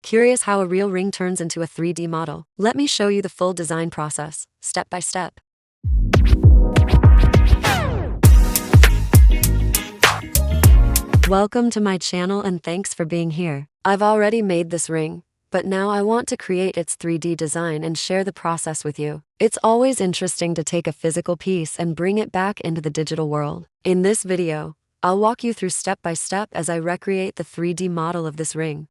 Curious how a real ring turns into a 3D model? Let me show you the full design process, step by step. Welcome to my channel and thanks for being here. I've already made this ring, but now I want to create its 3D design and share the process with you. It's always interesting to take a physical piece and bring it back into the digital world. In this video, I'll walk you through step by step as I recreate the 3D model of this ring.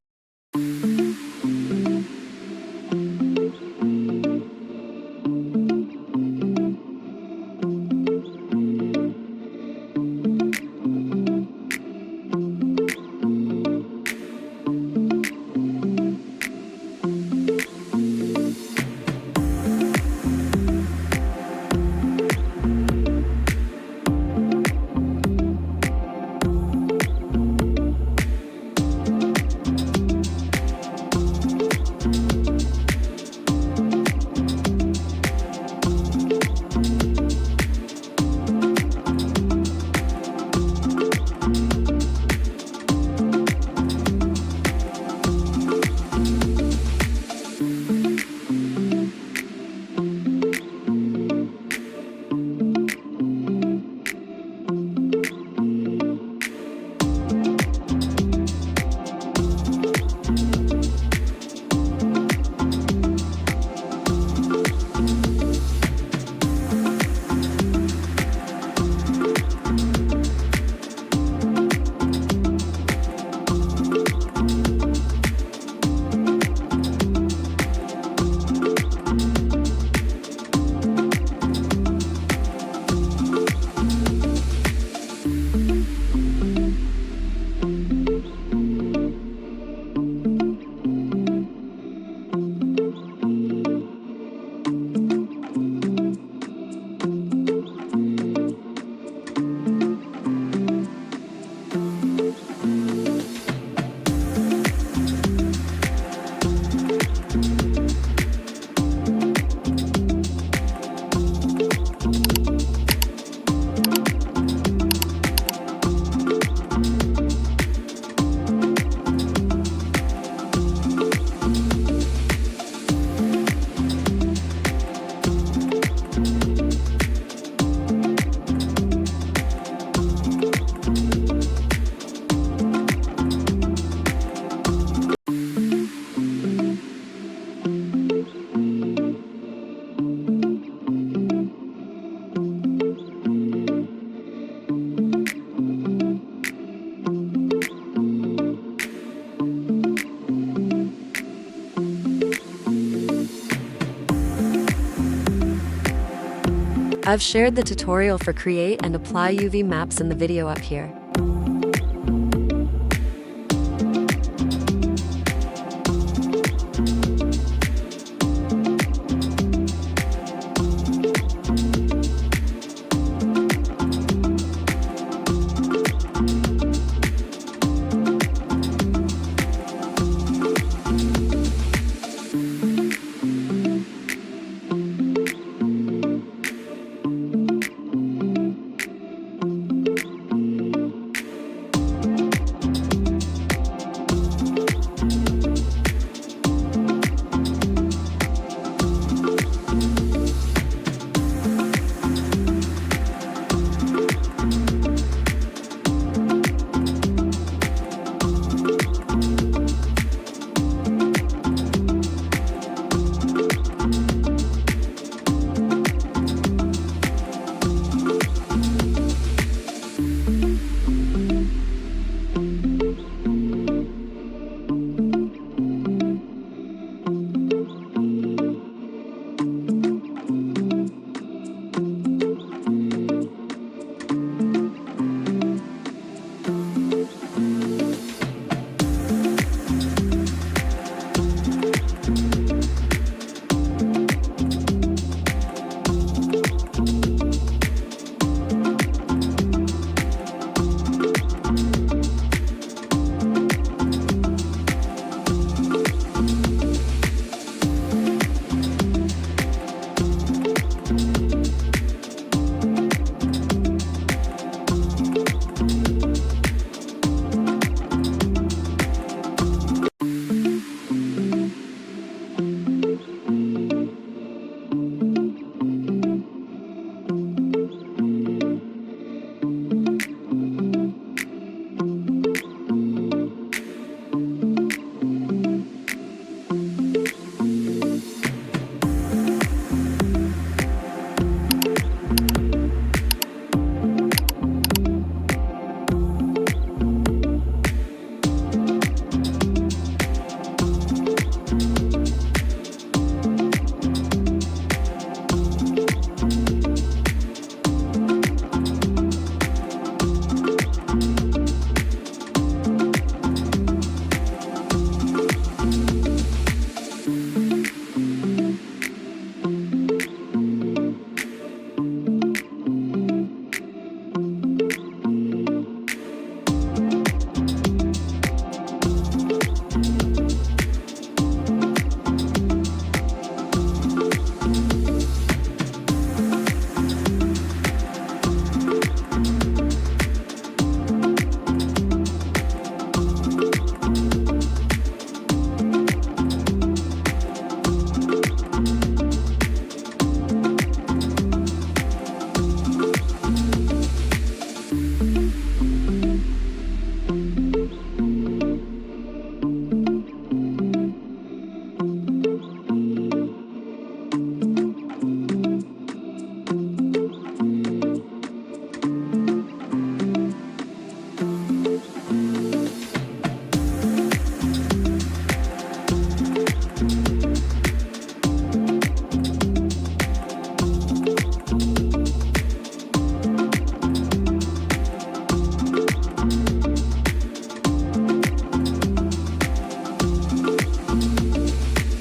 I've shared the tutorial for create and apply UV maps in the video up here.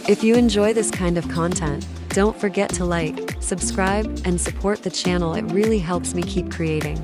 If you enjoy this kind of content, don't forget to like, subscribe, and support the channel. It really helps me keep creating.